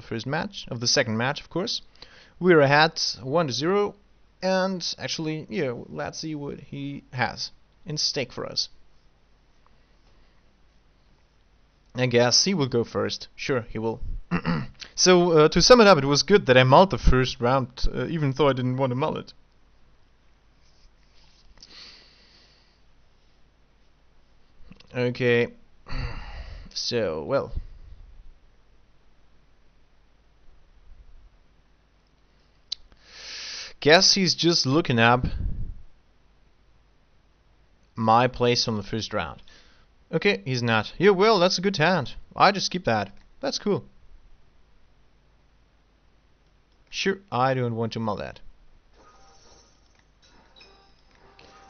the second match, of course. We're ahead 1-0, and actually, yeah, let's see what he has in stake for us. I guess he will go first. Sure, he will. So, to sum it up, it was good that I mulled the first round, even though I didn't want to mull it. Okay. So, well. Guess he's just looking up my place from the first round. Okay, he's not. Yeah, well, that's a good hand. I just keep that. That's cool. Sure, I don't want to mull that.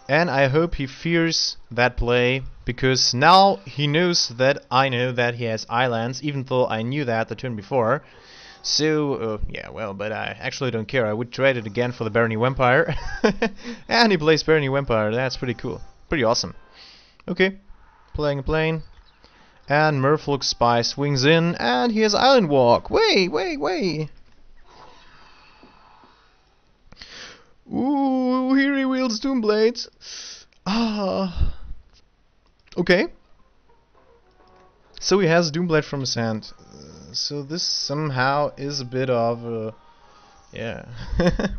And I hope he fears that play, because now he knows that I know that he has islands, even though I knew that the turn before. So, yeah, well, but I actually don't care. I would trade it again for the Barony Vampire. And he plays Barony Vampire. That's pretty cool. Pretty awesome. Okay, playing a plane. And Merfolk Spy swings in, and he has Island Walk. Wait. Ooh, here he wields Doomblade. Ah. Okay. So he has Doomblade from his hand. So this somehow is a bit of yeah.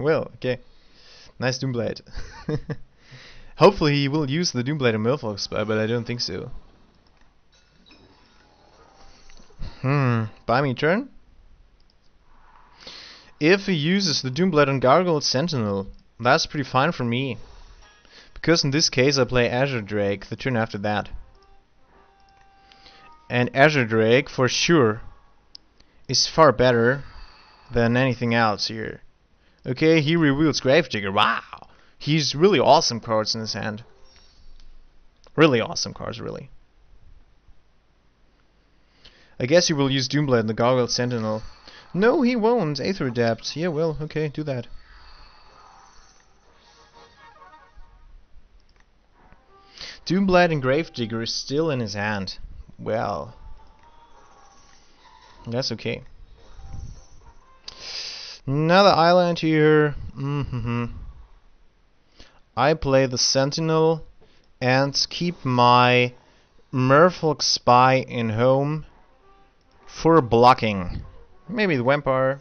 Well, okay. Nice Doomblade. Hopefully he will use the Doomblade on Merfolk Spy, but I don't think so. Buy me a turn. If he uses the Doomblade on Gargoyle Sentinel, that's pretty fine for me. Because in this case I play Azure Drake the turn after that. And Azure Drake, for sure, is far better than anything else here. Okay, he reveals Gravedigger. Wow! He's really awesome cards in his hand. Really awesome cards, really. I guess he will use Doomblade and the Gargoyle Sentinel. No, he won't. Aether Adept. Yeah, well, okay, do that. Doomblade and Gravedigger is still in his hand. Well, that's okay. Another island here. I play the Sentinel and keep my Merfolk Spy in home for blocking. Maybe the Vampire.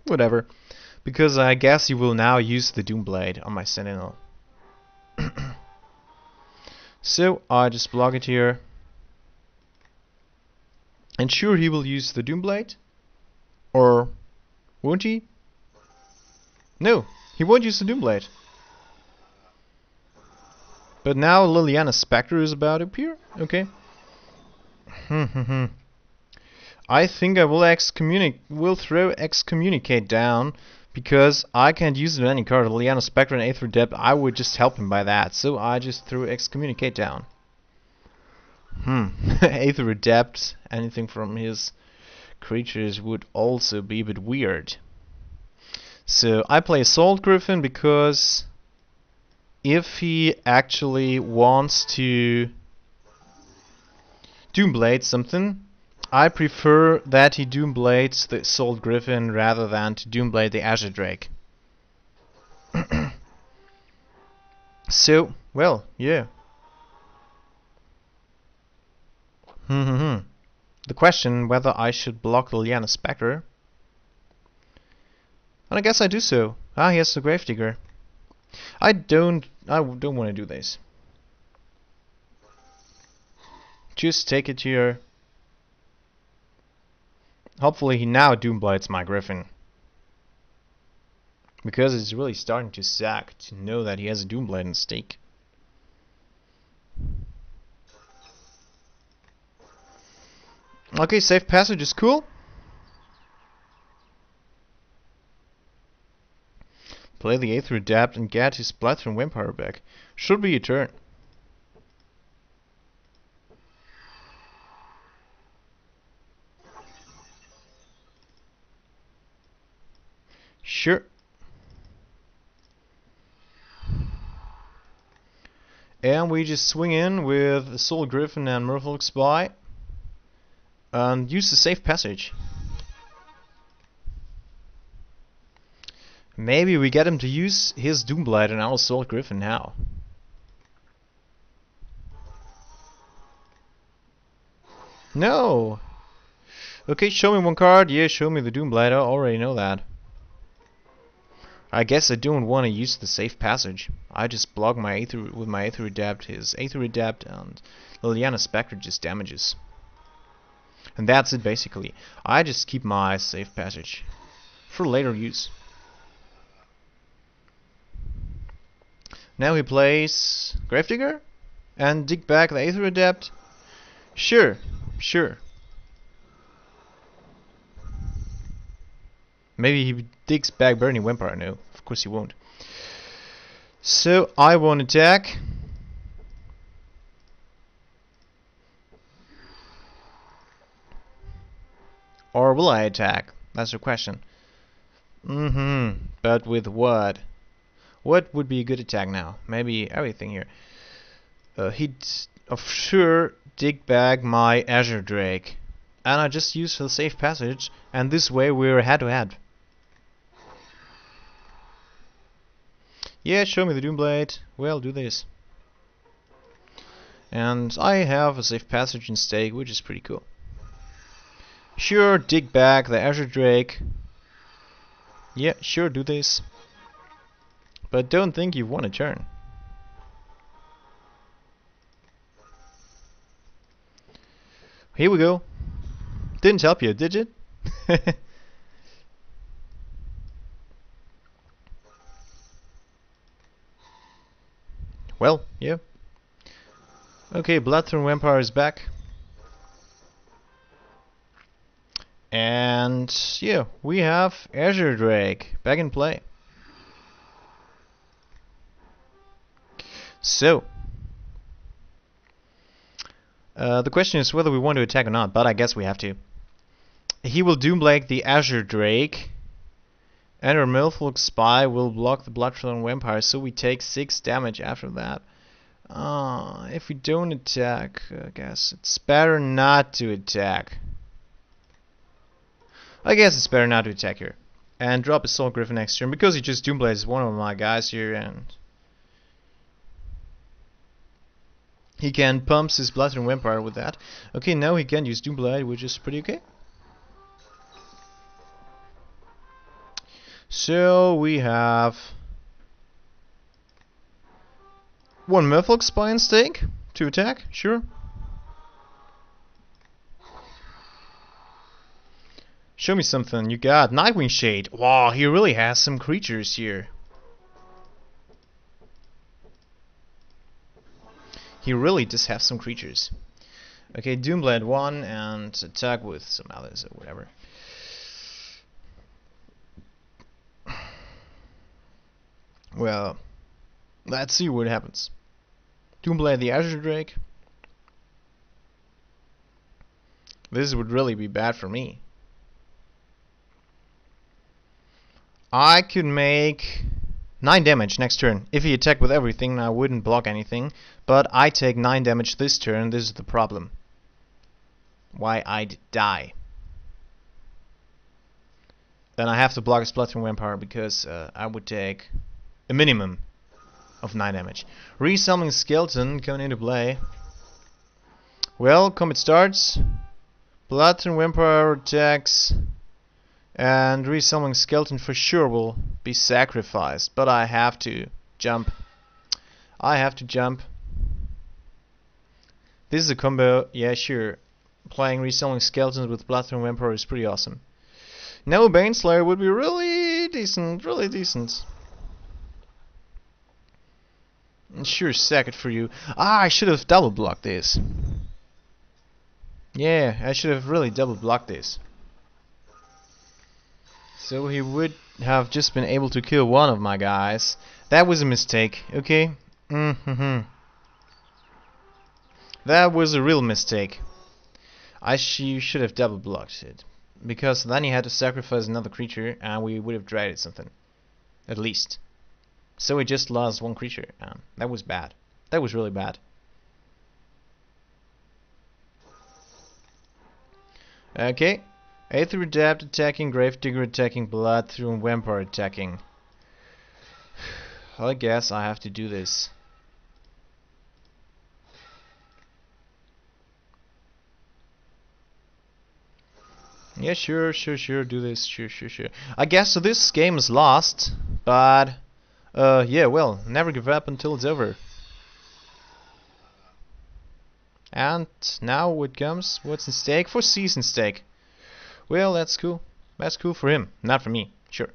Whatever. Because I guess you will now use the Doomblade on my Sentinel. So I just block it here. And sure, he will use the Doomblade. Or won't he? No, he won't use the Doomblade. But now Liliana Spectre is about to appear. Okay. I think I will throw Excommunicate down, because I can't use it on any card. Liliana Spectre and Aether Adept, I would just help him by that. So I just threw Excommunicate down. Aether Adept, anything from his creatures would also be a bit weird. So I play Assault Griffin because if he actually wants to Doomblade something, I prefer that he Doomblades the Assault Griffin rather than to Doomblade the Azure Drake. So, well, yeah. The question whether I should block the Liliana Spectre. And I guess I do so. Ah, he has the Gravedigger. I don't want to do this. Just take it here. Hopefully he now Doomblades my Griffin. Because it's really starting to suck to know that he has a Doomblade in stake. Okay, safe passage is cool. Play the Aether Adept and get his Bloodthorn Vampire back. Should be a turn. Sure. And we just swing in with Soul Griffin and Merfolk Spy and use the safe passage. Maybe we get him to use his Doomblade on our Assault Griffin now. No! Okay, show me one card. Yeah, show me the Doomblade. I already know that. I guess I don't want to use the safe passage. I just block my Aether with my Aether Adapt, his Aether Adapt, and Liliana Spectre just damages. And that's it basically. I just keep my safe passage for later use. Now he plays Gravedigger and dig back the Aether Adapt. Sure, sure. Maybe he digs back Burning Vampire. No, of course he won't. So I won't attack. Or will I attack? That's the question. But with what? What would be a good attack now? Maybe everything here. He'd of sure dig back my Azure Drake. And I just use the safe passage. And this way we're head to head. Yeah, show me the Doomblade. Well, do this. And I have a safe passage in stake, which is pretty cool. Sure, dig back the Azure Drake. Yeah, sure, do this. But don't think you've won a turn. Here we go. Didn't help you, did it? Well, yeah. Okay, Bloodthorn Vampire is back. And yeah, we have Azure Drake back in play. So, the question is whether we want to attack or not, but I guess we have to. He will Doomblade the Azure Drake, and our Milfolk Spy will block the Bloodthorn Vampire, so we take 6 damage after that. If we don't attack, I guess it's better not to attack. I guess it's better not to attack here. And drop Assault Griffin next turn, because he just Doomblades one of my guys here, and he can pump his Bloodthorn Vampire with that. Okay, now he can use Doomblade, which is pretty okay. So we have 1 Milfolk Spy in stake to attack, sure. Show me something. You got Nightwing Shade. Wow, he really has some creatures here. He really does have some creatures. Okay, Doomblade 1 and attack with some others or whatever. Well, let's see what happens. Doomblade the Azure Drake. This would really be bad for me. I could make 9 damage next turn. If he attacked with everything, I wouldn't block anything. But I take 9 damage this turn. This is the problem. Why I'd die. Then I have to block his Bloodthorn Vampire because I would take a minimum of 9 damage. Resummoning Skeleton coming into play. Well, combat starts. Bloodthorn Vampire attacks. And Resummoning Skeleton for sure will be sacrificed. But I have to jump. I have to jump. This is a combo. Yeah, sure. Playing Resummoning Skeletons with Bloodthorn Vampire is pretty awesome. No, Baneslayer would be really decent. Really decent. Sure, sack it for you. I should have double blocked this. Yeah, I should have really double blocked this. So he would have just been able to kill one of my guys. That was a mistake, okay? That was a real mistake. You should have double blocked it. Because then he had to sacrifice another creature and we would have dragged something. At least. So he just lost 1 creature. That was bad. That was really bad. Okay. Aether Adapt attacking, Gravedigger attacking, Bloodthorn Vampire attacking. I guess I have to do this. Yeah, sure, do this, sure. I guess so this game is lost, but yeah, well, never give up until it's over. And now what comes? What's in stake? For season stake. Well, that's cool. That's cool for him, not for me, sure.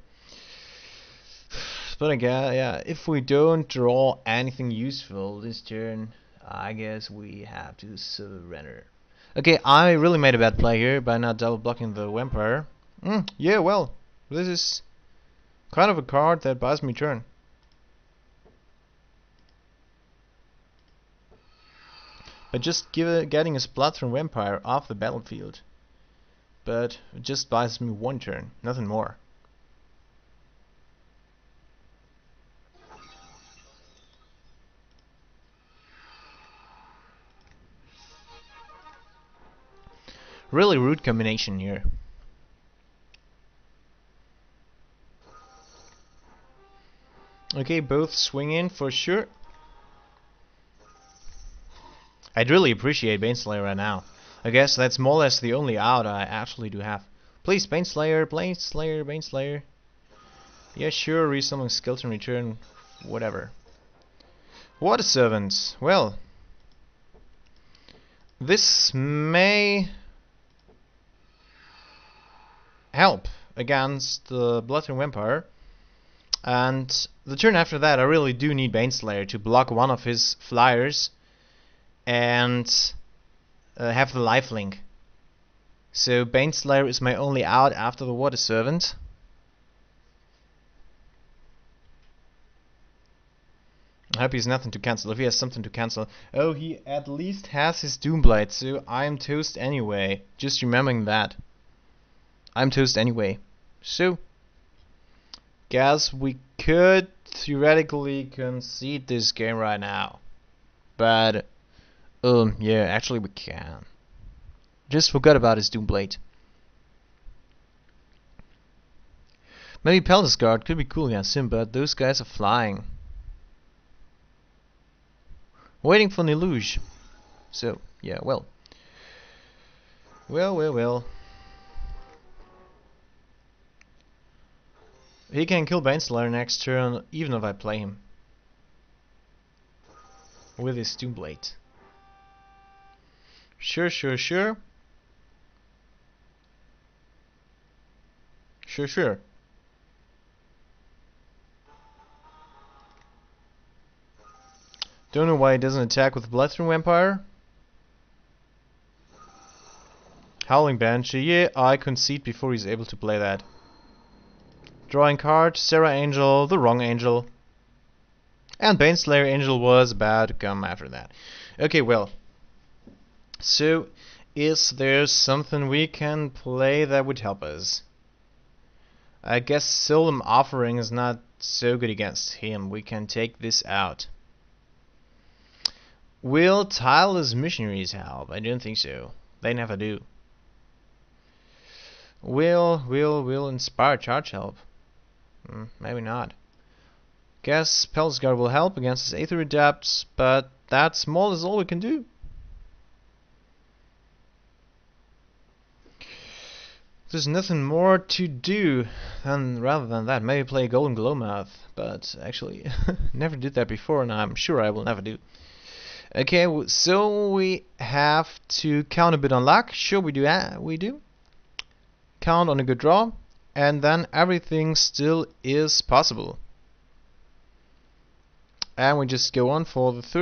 But I guess, yeah, if we don't draw anything useful this turn, I guess we have to surrender. Okay, I really made a bad play here by not double blocking the vampire. Yeah, well, this is kind of a card that buys me turn. By just getting a Spluttering Vampire off the battlefield. But it just buys me one turn, nothing more. Really rude combination here. Okay, both swing in for sure. I'd really appreciate Baneslayer right now. I guess that's more or less the only out I actually do have. Please, Baneslayer, Baneslayer. Yeah, sure, resummon skeleton return, whatever. Water Servant. Well, this may help against the Bloodthorn Vampire. And the turn after that, I really do need Baneslayer to block one of his flyers and have the lifelink. So Baneslayer is my only out after the Water Servant. I hope he has nothing to cancel. If he has something to cancel, oh, he at least has his Doomblade, so I'm toast anyway. Just remembering that. I'm toast anyway. So, guess we could theoretically concede this game right now. But, yeah, actually we can. Just forgot about his Doomblade. Maybe Peltis Guard could be cool against him, but those guys are flying. Waiting for Niluge. So, yeah, well. Well. He can kill Baneslayer next turn, even if I play him. With his Doomblade. Sure. Sure. Don't know why he doesn't attack with Bloodthorn Vampire. Howling Banshee, yeah, I concede before he's able to play that. Drawing card, Sarah Angel, the wrong Angel. And Baneslayer Angel was about to come after that. Okay, well. So, is there something we can play that would help us? I guess Solemn Offering is not so good against him. We can take this out. Will Tireless Missionaries help? I don't think so. They never do. Will Inspire Charge help? Maybe not. Guess Peltis Guard will help against his Aether Adepts, but that's more or less all we can do. There's nothing more to do rather than that. Maybe play Golden Glowmouth, but actually never did that before, and I'm sure I will never do. Okay, so we have to count a bit on luck. Sure, we do. Count on a good draw, and then everything still is possible. And we just go on for the third.